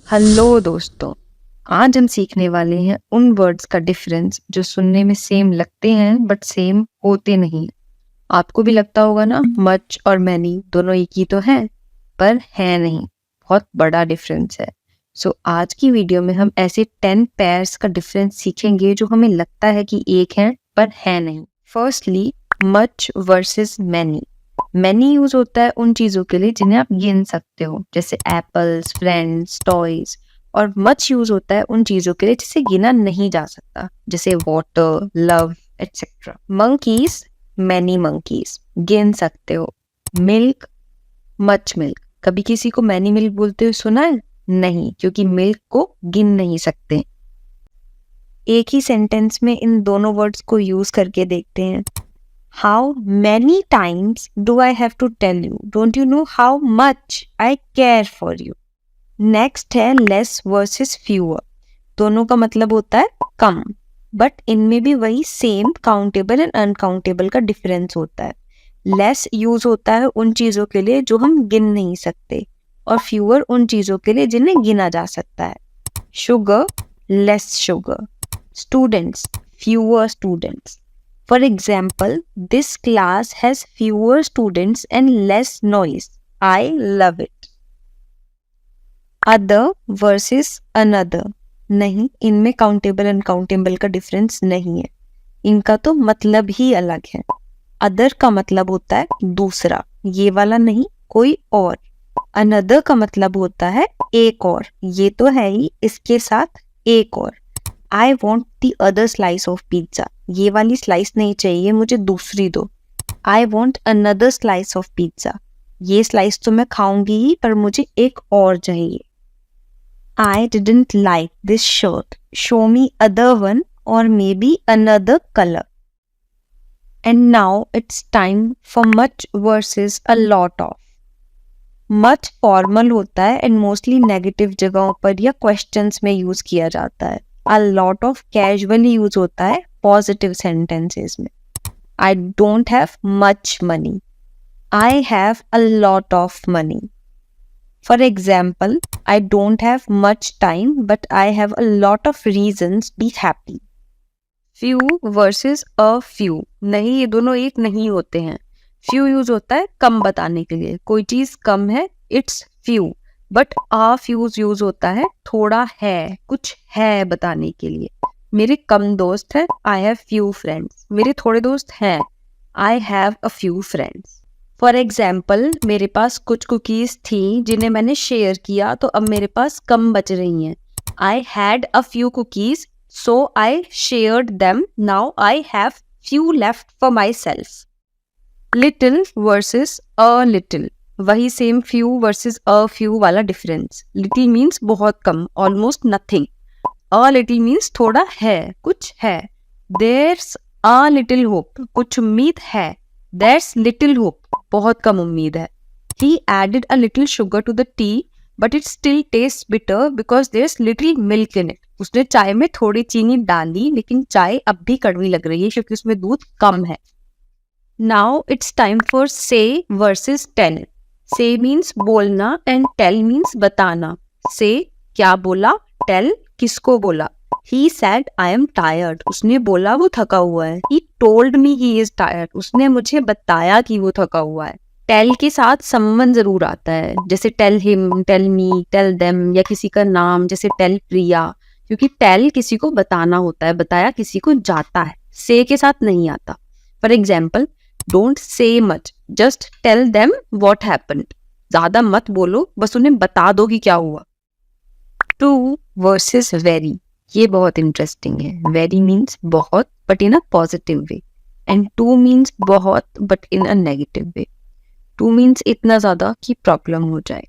Hello दोस्तों, आज हम सीखने वाले हैं उन वर्ड्स का डिफरेंस जो सुनने में सेम लगते हैं बट सेम होते नहीं। आपको भी लगता होगा ना, मच और मैनी दोनों एक ही तो हैं, पर है नहीं, बहुत बड़ा डिफरेंस है। आज की वीडियो में हम ऐसे 10 पेयर्स का डिफरेंस सीखेंगे जो हमें लगता है कि एक है पर है नहीं। Firstly, much versus many. Many use होता है उन चीजों के लिए जिन्हें आप गिन सकते हो, जैसे एप्पल्स, फ्रेंड्स, टॉयज। और मच यूज होता है उन चीजों के लिए जिसे गिना नहीं जा सकता, जैसे water, love, etcetera. Monkeys, many monkeys, गिन सकते हो। Milk, much milk. कभी किसी को मैनी मिल्क बोलते हुए सुना है? नहीं, क्योंकि मिल्क को गिन नहीं सकते। एक ही सेंटेंस में इन दोनों वर्ड्स को यूज करके देखते हैं। How many times do I have to tell you? Don't you know how much I care for you? Next है less versus fewer. दोनों का मतलब होता है कम, बट इनमें भी वही सेम काउंटेबल एंड अनकाउंटेबल का डिफरेंस होता है। लेस यूज होता है उन चीजों के लिए जो हम गिन नहीं सकते, और फ्यूअर उन चीजों के लिए जिन्हें गिना जा सकता है। Sugar, less sugar. Students, fewer students. For example, this class has fewer students and less noise. I love it. Other versus another. नहीं, इनमें काउंटेबल अनकाउंटेबल का डिफरेंस नहीं है, इनका तो मतलब ही अलग है। अदर का मतलब होता है दूसरा, ये वाला नहीं, कोई और। अनदर का मतलब होता है एक और, ये तो है ही, इसके साथ एक और। I want the other slice of pizza. ये वाली स्लाइस नहीं चाहिए, मुझे दूसरी दो। I want another slice of pizza. ये स्लाइस तो मैं खाऊंगी ही, पर मुझे एक और चाहिए। I didn't like this shirt. Show me other one or maybe another color. And now it's time for much versus a lot of. Much formal होता है एंड मोस्टली नेगेटिव जगहों पर या क्वेश्चंस में यूज किया जाता है। A lot of casually use होता है पॉजिटिव सेंटेंसेस में। I don't have much money. I have a lot of money. For example, I don't have much time, but I have a lot of reasons to be happy. Few versus a few. नहीं, ये दोनों एक नहीं होते हैं। Few use होता है कम बताने के लिए, कोई चीज कम है, it's few. But a fuse use होता है थोड़ा है, कुछ है बताने के लिए। मेरे कम दोस्त हैं, आई हैव फ्यू फ्रेंड्स। मेरे थोड़े दोस्त हैं, I have a few friends. For example, मेरे पास कुछ कुकीज थी जिन्हें मैंने शेयर किया, तो अब मेरे पास कम बच रही हैं। I had a few cookies, so I shared them, now I have few left for myself. Little versus a little. वही same few versus a few वाला डिफरेंस। लिटिल मीन्स बहुत कम, almost nothing. A little means थोड़ा है, कुछ है। There's a little hope, कुछ उम्मीद है। देयर्स लिटिल होप, बहुत कम उम्मीद है। He added a little sugar to the tea, but it still taste bitter because there's little milk in it. उसने चाय में थोड़ी चीनी डाली, लेकिन चाय अब भी कड़वी लग रही है क्योंकि उसमें दूध कम है। नाउ इट्स टाइम फॉर से वर्सेस टेल। से मीन्स बोलना एंड टेल मीन्स बताना। से क्या बोला, टेल किसको बोला। He said I am tired. उसने बोला वो थका हुआ है। He told me he is tired. उसने मुझे बताया कि वो थका हुआ है। टेल के साथ someone जरूर आता है, जैसे tell him, tell me, tell them, या किसी का नाम जैसे टेल प्रिया, क्योंकि टेल किसी को बताना होता है, बताया किसी को जाता है। से के साथ नहीं आता। For example, don't say much, just tell them what happened. ज्यादा मत बोलो, बस उन्हें बता दो कि क्या हुआ। Too versus very. ये बहुत इंटरेस्टिंग है। वेरी मीन्स बहुत but in a positive way, and too means बहुत but in a negative way. Too means इतना ज्यादा कि प्रॉब्लम हो जाए।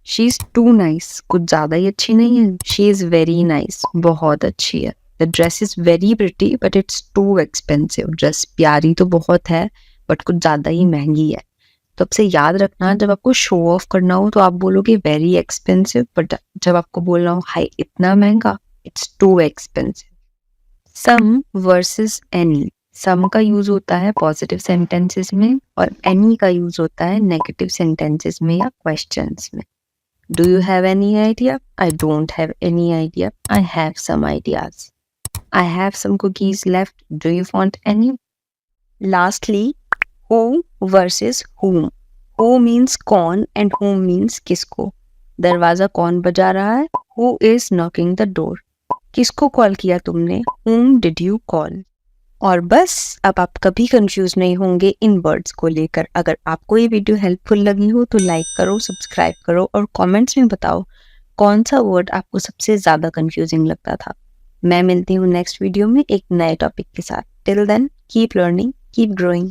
शी इज टू नाइस, कुछ ज्यादा ही अच्छी नहीं है। शी इज वेरी नाइस, बहुत अच्छी है। The dress is very pretty but it's too expensive. Dress प्यारी तो बहुत है बट कुछ ज्यादा ही महंगी है। तो अब से याद रखना, जब आपको शो ऑफ करना हो तो आप बोलोगे वेरी एक्सपेंसिव, बट जब आपको बोलना हो हाय इतना महंगा, it's too expensive. Some versus any. Some का यूज होता है पॉजिटिव सेंटेंसेस में और एनी का यूज होता है नेगेटिव सेंटेंसेस में या क्वेश्चंस में। Do you have any idea? I don't have any idea. I have some ideas. I have some cookies left. Do you want any? Lastly, who versus whom. Who means कौन and whom means किसको. दरवाजा कौन बजा रहा है? Who is knocking the door? किसको call किया तुमने? Whom did you call? और बस अब आप कभी कंफ्यूज नहीं होंगे इन वर्ड्स को लेकर। अगर आपको ये वीडियो हेल्पफुल लगी हो तो लाइक करो, सब्सक्राइब करो और कमेंट्स में बताओ कौन सा वर्ड आपको सबसे ज़्यादा कंफ्यूजिंग लगता था। मैं मिलती हूँ नेक्स्ट वीडियो में एक नए टॉपिक के साथ। Till then keep learning, keep growing.